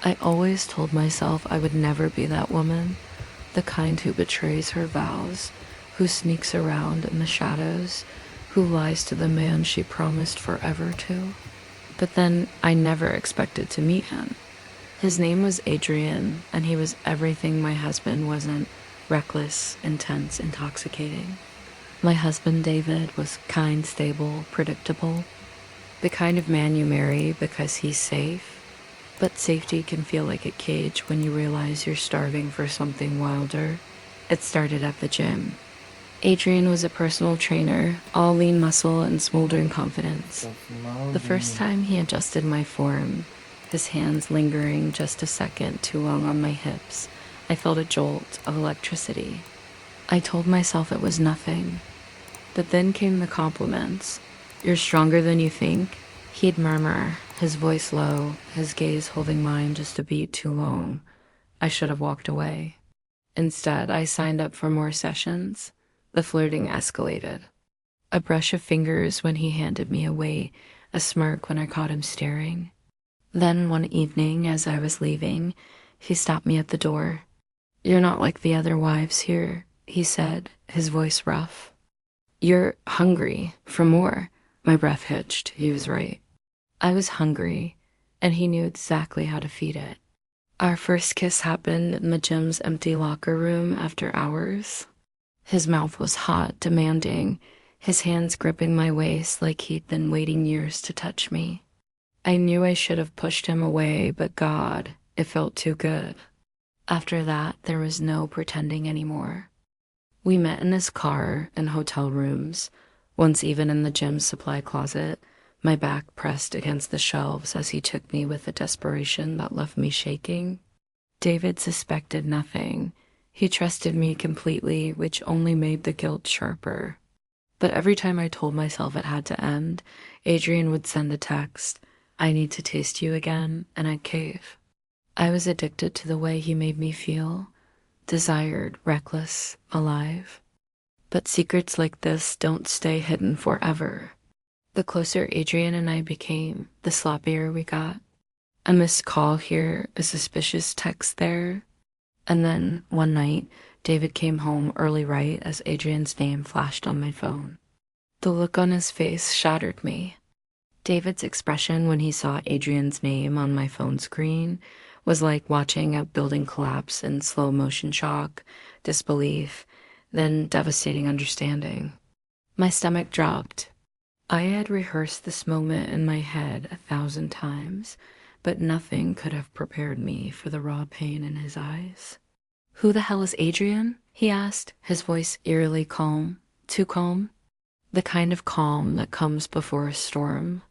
I always told myself I would never be that woman, the kind who betrays her vows, who sneaks around in the shadows, who lies to the man she promised forever to. But then I never expected to meet him. His name was Adrian, and he was everything my husband wasn't: reckless, intense, intoxicating. My husband David was kind, stable, predictable, the kind of man you marry because he's safe. But safety can feel like a cage when you realize you're starving for something wilder. It started at the gym. Adrian was a personal trainer, all lean muscle and smoldering confidence. The first time he adjusted my form, his hands lingering just a second too long on my hips, I felt a jolt of electricity. I told myself it was nothing. But then came the compliments. "You're stronger than you think." He'd murmur, his voice low, his gaze holding mine just a beat too long. I should have walked away. Instead, I signed up for more sessions. The flirting escalated. A brush of fingers when he handed me away, a smirk when I caught him staring. Then one evening, as I was leaving, he stopped me at the door. "You're not like the other wives here," he said, his voice rough. "You're hungry for more." My breath hitched. He was right. I was hungry, and he knew exactly how to feed it. Our first kiss happened in the gym's empty locker room after hours. His mouth was hot, demanding, his hands gripping my waist like he'd been waiting years to touch me. I knew I should have pushed him away, but God, it felt too good. After that, there was no pretending anymore. We met in his car, in hotel rooms, once even in the gym's supply closet, my back pressed against the shelves as he took me with a desperation that left me shaking. David suspected nothing. He trusted me completely, which only made the guilt sharper. But every time I told myself it had to end, Adrian would send a text, "I need to taste you again," and I'd cave. I was addicted to the way he made me feel, desired, reckless, alive. But secrets like this don't stay hidden forever. The closer Adrian and I became, the sloppier we got. A missed call here, a suspicious text there. And then, one night, David came home early right as Adrian's name flashed on my phone. The look on his face shattered me. David's expression when he saw Adrian's name on my phone screen was like watching a building collapse in slow motion: shock, disbelief, then devastating understanding. My stomach dropped. I had rehearsed this moment in my head 1,000 times, but nothing could have prepared me for the raw pain in his eyes. "Who the hell is Adrian?" he asked, his voice eerily calm. Too calm. The kind of calm that comes before a storm.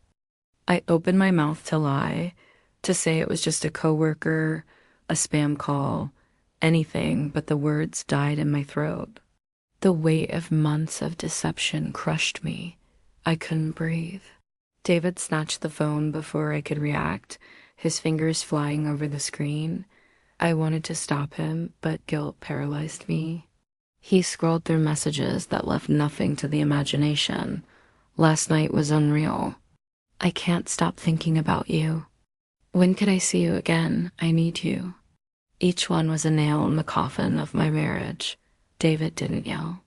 I opened my mouth to lie, to say it was just a coworker, a spam call, anything, but the words died in my throat. The weight of months of deception crushed me. I couldn't breathe. David snatched the phone before I could react, his fingers flying over the screen. I wanted to stop him, but guilt paralyzed me. He scrolled through messages that left nothing to the imagination. Last night was unreal. "I can't stop thinking about you. When could I see you again? I need you." Each one was a nail in the coffin of my marriage. David didn't yell.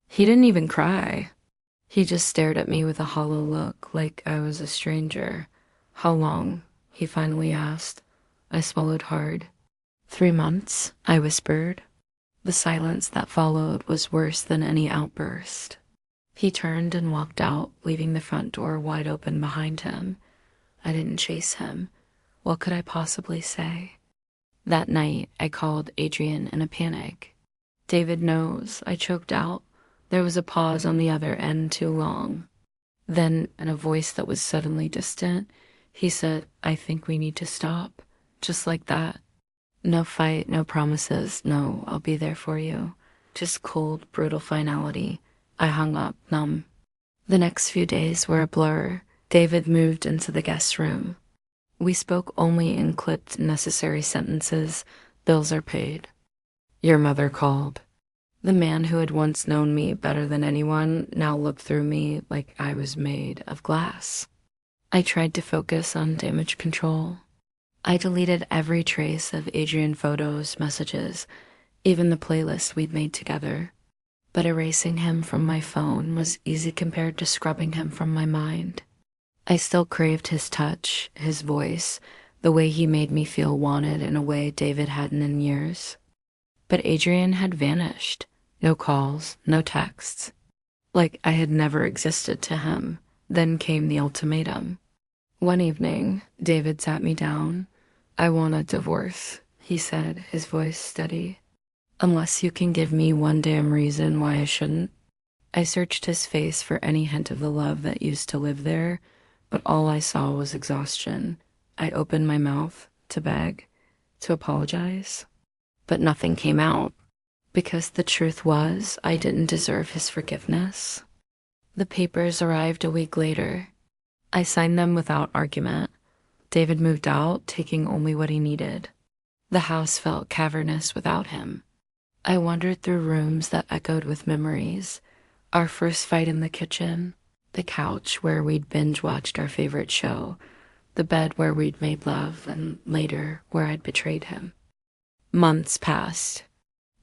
He didn't even cry. He just stared at me with a hollow look, like I was a stranger. "How long?" he finally asked. I swallowed hard. 3 months, I whispered. The silence that followed was worse than any outburst. He turned and walked out, leaving the front door wide open behind him. I didn't chase him. What could I possibly say? That night, I called Adrian in a panic. "David knows," I choked out. There was a pause on the other end too long. Then, in a voice that was suddenly distant, he said, "I think we need to stop." Just like that. No fight, no promises, no, "I'll be there for you." Just cold, brutal finality. I hung up, numb. The next few days were a blur. David moved into the guest room. We spoke only in clipped, necessary sentences. "Bills are paid." "Your mother called." The man who had once known me better than anyone now looked through me like I was made of glass. I tried to focus on damage control. I deleted every trace of Adrian photos, messages, even the playlist we'd made together. But erasing him from my phone was easy compared to scrubbing him from my mind. I still craved his touch, his voice, the way he made me feel wanted in a way David hadn't in years. But Adrian had vanished. No calls, no texts. Like I had never existed to him. Then came the ultimatum. One evening, David sat me down. "I want a divorce," he said, his voice steady. "Unless you can give me one damn reason why I shouldn't." I searched his face for any hint of the love that used to live there, but all I saw was exhaustion. I opened my mouth to beg, to apologize, but nothing came out, because the truth was I didn't deserve his forgiveness. The papers arrived a week later. I signed them without argument. David moved out, taking only what he needed. The house felt cavernous without him. I wandered through rooms that echoed with memories. Our first fight in the kitchen, the couch where we'd binge-watched our favorite show, the bed where we'd made love, and later where I'd betrayed him. Months passed.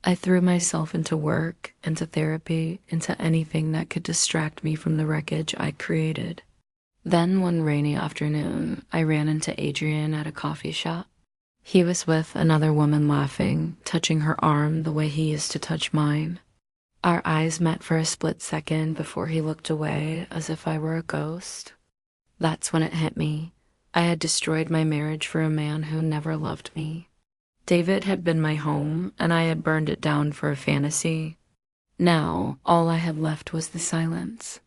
I threw myself into work, into therapy, into anything that could distract me from the wreckage I created. Then one rainy afternoon, I ran into Adrian at a coffee shop. He was with another woman laughing, touching her arm the way he used to touch mine. Our eyes met for a split second before he looked away as if I were a ghost. That's when it hit me. I had destroyed my marriage for a man who never loved me. David had been my home, and I had burned it down for a fantasy. Now, all I had left was the silence.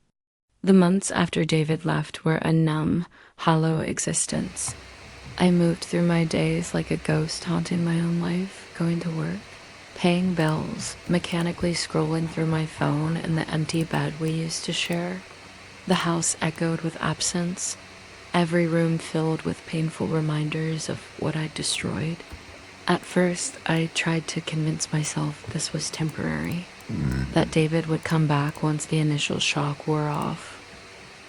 The months after David left were a numb, hollow existence. I moved through my days like a ghost haunting my own life, going to work, paying bills, mechanically scrolling through my phone in the empty bed we used to share. The house echoed with absence, every room filled with painful reminders of what I'd destroyed. At first, I tried to convince myself this was temporary, that David would come back once the initial shock wore off.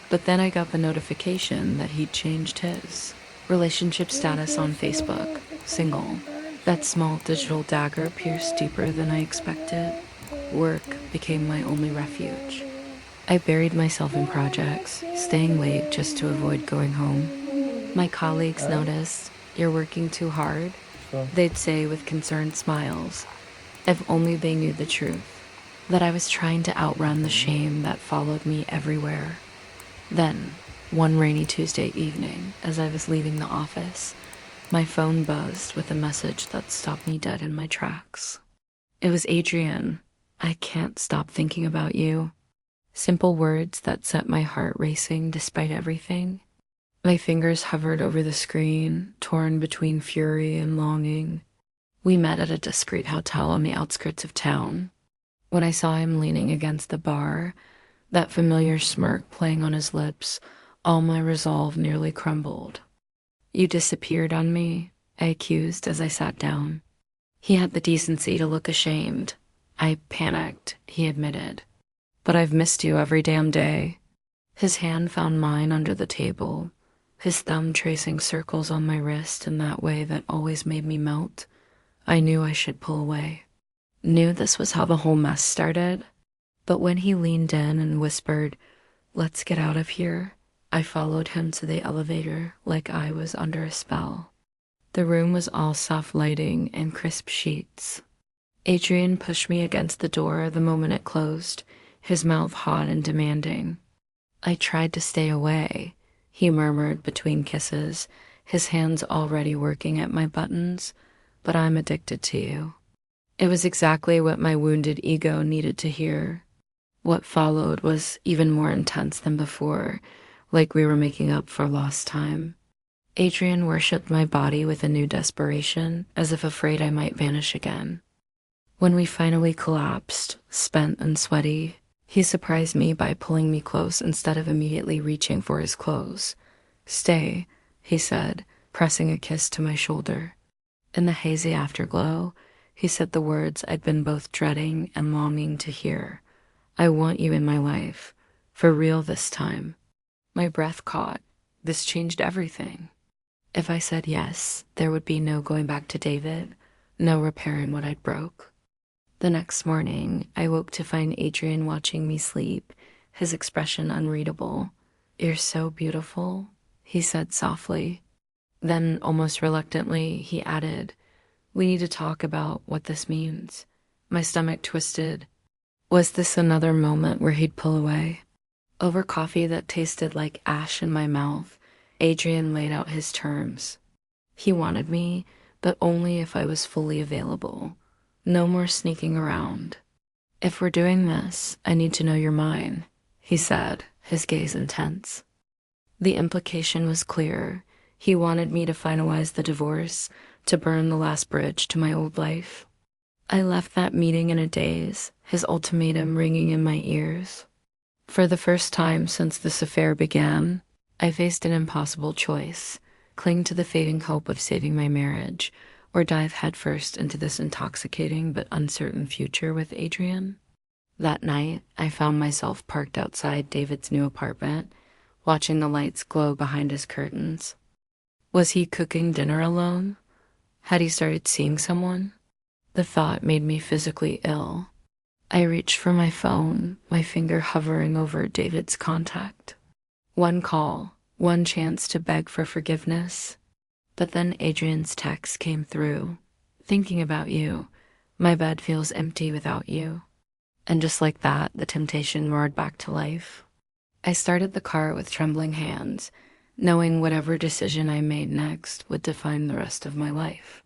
But then I got the notification that he'd changed his relationship status on Facebook, single. That small digital dagger pierced deeper than I expected. Work became my only refuge. I buried myself in projects, staying late just to avoid going home. My colleagues noticed, "You're working too hard," they'd say with concerned smiles. If only they knew the truth, that I was trying to outrun the shame that followed me everywhere. Then, one rainy Tuesday evening, as I was leaving the office, my phone buzzed with a message that stopped me dead in my tracks. It was Adrian. "I can't stop thinking about you." Simple words that set my heart racing despite everything. My fingers hovered over the screen, torn between fury and longing. We met at a discreet hotel on the outskirts of town. When I saw him leaning against the bar, that familiar smirk playing on his lips, all my resolve nearly crumbled. "You disappeared on me," I accused as I sat down. He had the decency to look ashamed. "I panicked," he admitted. "But I've missed you every damn day." His hand found mine under the table, his thumb tracing circles on my wrist in that way that always made me melt. I knew I should pull away. Knew this was how the whole mess started. But when he leaned in and whispered, "Let's get out of here," I followed him to the elevator like I was under a spell. The room was all soft lighting and crisp sheets. Adrian pushed me against the door the moment it closed, his mouth hot and demanding. I tried to stay away, he murmured between kisses, his hands already working at my buttons, "but I'm addicted to you." It was exactly what my wounded ego needed to hear. What followed was even more intense than before, like we were making up for lost time. Adrian worshipped my body with a new desperation, as if afraid I might vanish again. When we finally collapsed, spent and sweaty, he surprised me by pulling me close instead of immediately reaching for his clothes. "Stay," he said, pressing a kiss to my shoulder. In the hazy afterglow, he said the words I'd been both dreading and longing to hear. "I want you in my life, for real this time." My breath caught. This changed everything. If I said yes, there would be no going back to David, no repairing what I'd broke. The next morning, I woke to find Adrian watching me sleep, his expression unreadable. "You're so beautiful," he said softly. Then, almost reluctantly, he added, "We need to talk about what this means." My stomach twisted. Was this another moment where he'd pull away? Over coffee that tasted like ash in my mouth, Adrian laid out his terms. He wanted me, but only if I was fully available. No more sneaking around. "If we're doing this, I need to know you're mine," he said, his gaze intense. The implication was clear. He wanted me to finalize the divorce, to burn the last bridge to my old life. I left that meeting in a daze, his ultimatum ringing in my ears. For the first time since this affair began, I faced an impossible choice: cling to the fading hope of saving my marriage, or dive headfirst into this intoxicating but uncertain future with Adrian. That night, I found myself parked outside David's new apartment, watching the lights glow behind his curtains. Was he cooking dinner alone? Had he started seeing someone? The thought made me physically ill. I reached for my phone, my finger hovering over David's contact. One call, one chance to beg for forgiveness. But then Adrian's text came through. "Thinking about you. My bed feels empty without you." And just like that, the temptation roared back to life. I started the car with trembling hands, knowing whatever decision I made next would define the rest of my life.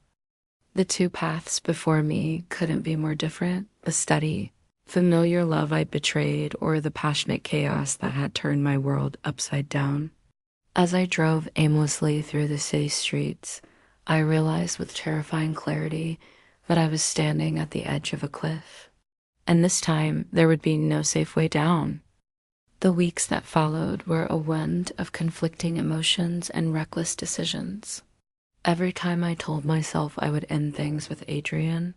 The two paths before me couldn't be more different: the steady, familiar love I'd betrayed, or the passionate chaos that had turned my world upside down. As I drove aimlessly through the city streets, I realized with terrifying clarity that I was standing at the edge of a cliff. And this time, there would be no safe way down. The weeks that followed were a wind of conflicting emotions and reckless decisions. Every time I told myself I would end things with Adrian,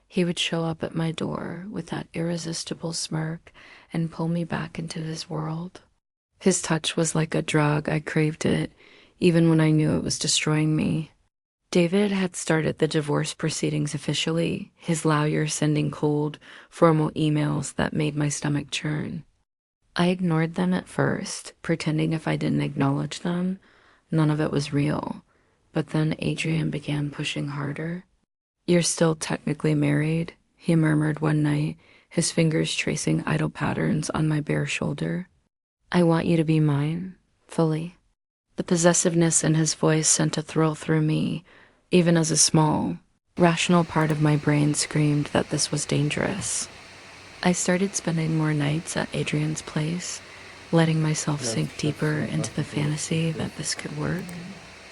he would show up at my door with that irresistible smirk and pull me back into his world. His touch was like a drug. I craved it, even when I knew it was destroying me. David had started the divorce proceedings officially, his lawyer sending cold, formal emails that made my stomach churn. I ignored them at first, pretending if I didn't acknowledge them, none of it was real. But then Adrian began pushing harder. "You're still technically married," he murmured one night, his fingers tracing idle patterns on my bare shoulder. "I want you to be mine, fully." The possessiveness in his voice sent a thrill through me, even as a small, rational part of my brain screamed that this was dangerous. I started spending more nights at Adrian's place, letting myself sink deeper into the fantasy that this could work.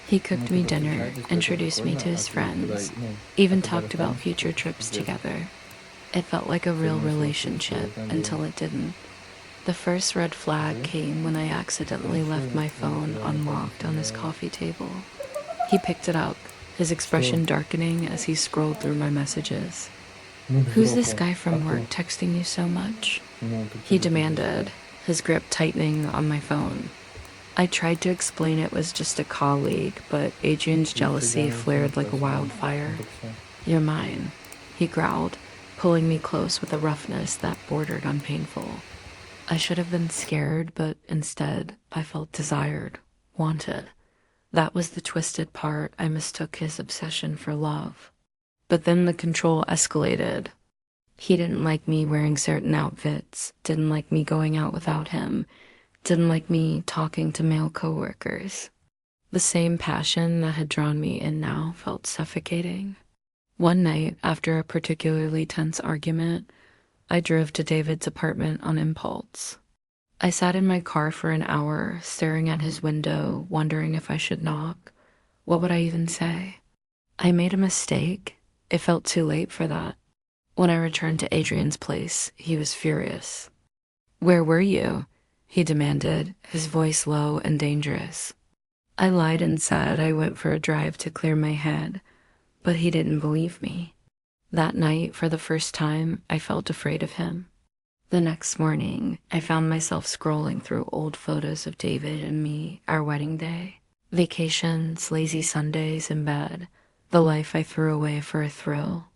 He cooked me dinner, introduced me to his friends, even talked about future trips together. It felt like a real relationship until it didn't. The first red flag came when I accidentally left my phone unlocked on his coffee table. He picked it up, his expression darkening as he scrolled through my messages. "Who's this guy from work texting you so much?" he demanded, his grip tightening on my phone. I tried to explain it was just a colleague, but Adrian's jealousy flared like a wildfire. "You're mine," he growled, pulling me close with a roughness that bordered on painful. I should have been scared, but instead I felt desired, wanted. That was the twisted part. I mistook his obsession for love. But then the control escalated. He didn't like me wearing certain outfits, didn't like me going out without him, didn't like me talking to male coworkers. The same passion that had drawn me in now felt suffocating. One night, after a particularly tense argument, I drove to David's apartment on impulse. I sat in my car for an hour, staring at his window, wondering if I should knock. What would I even say? I made a mistake. It felt too late for that. When I returned to Adrian's place, he was furious. "Where were you?" he demanded, his voice low and dangerous. I lied and said I went for a drive to clear my head, but he didn't believe me. That night, for the first time, I felt afraid of him. The next morning, I found myself scrolling through old photos of David and me, our wedding day. Vacations, lazy Sundays in bed, the life I threw away for a thrill.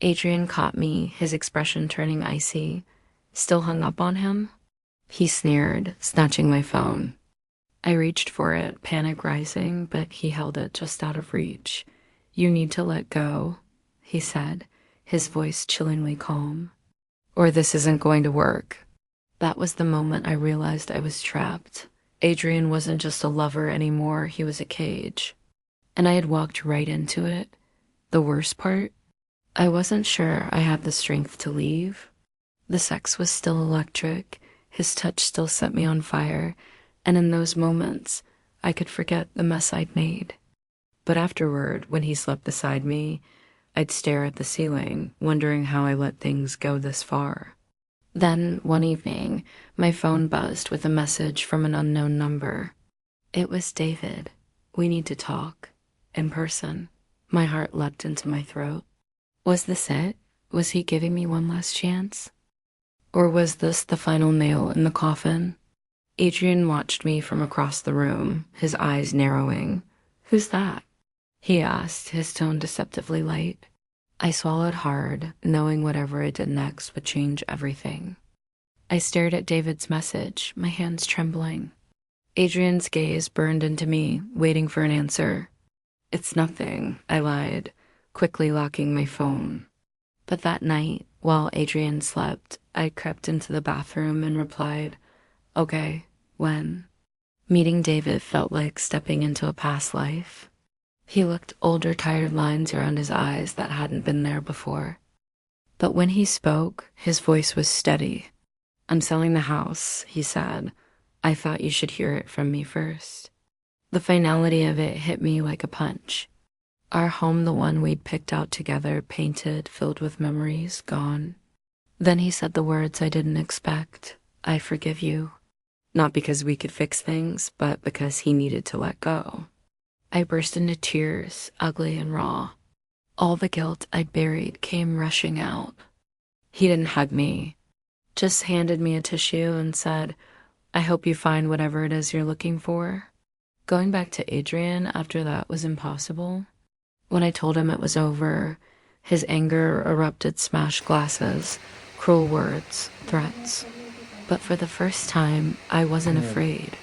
Adrian caught me, his expression turning icy. Still hung up on him? He sneered, snatching my phone. I reached for it, panic rising, but he held it just out of reach. "You need to let go," he said, his voice chillingly calm. "Or this isn't going to work." That was the moment I realized I was trapped. Adrian wasn't just a lover anymore, he was a cage. And I had walked right into it. The worst part? I wasn't sure I had the strength to leave. The sex was still electric, his touch still set me on fire, and in those moments, I could forget the mess I'd made. But afterward, when he slept beside me, I'd stare at the ceiling, wondering how I let things go this far. Then, one evening, my phone buzzed with a message from an unknown number. It was David. "We need to talk. In person." My heart leapt into my throat. Was this it? Was he giving me one last chance? Or was this the final nail in the coffin? Adrian watched me from across the room, his eyes narrowing. "Who's that?" he asked, his tone deceptively light. I swallowed hard, knowing whatever I did next would change everything. I stared at David's message, my hands trembling. Adrian's gaze burned into me, waiting for an answer. "It's nothing," I lied, quickly locking my phone. But that night, while Adrian slept, I crept into the bathroom and replied, "Okay, when?" Meeting David felt like stepping into a past life. He looked older, tired lines around his eyes that hadn't been there before. But when he spoke, his voice was steady. "I'm selling the house," he said. "I thought you should hear it from me first." The finality of it hit me like a punch. Our home, the one we'd picked out together, painted, filled with memories, gone. Then he said the words I didn't expect. "I forgive you." Not because we could fix things, but because he needed to let go. I burst into tears, ugly and raw. All the guilt I'd buried came rushing out. He didn't hug me, just handed me a tissue and said, "I hope you find whatever it is you're looking for." Going back to Adrian after that was impossible. When I told him it was over, his anger erupted, smashed glasses, cruel words, threats. But for the first time, I wasn't afraid.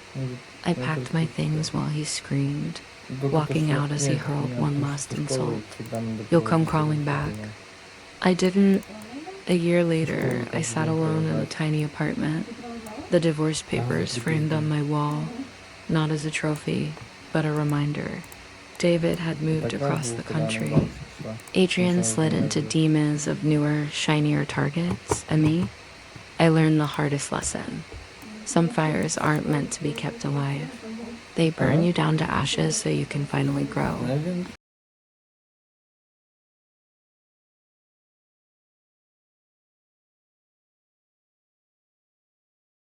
I packed my things while he screamed, walking out as he hurled one last insult. "You'll come crawling back." I didn't. A year later, I sat alone in a tiny apartment, the divorce papers framed on my wall, not as a trophy, but a reminder. David had moved across the country. Adrian slid into demons of newer, shinier targets, and me, I learned the hardest lesson. Some fires aren't meant to be kept alive. They burn you down to ashes so you can finally grow.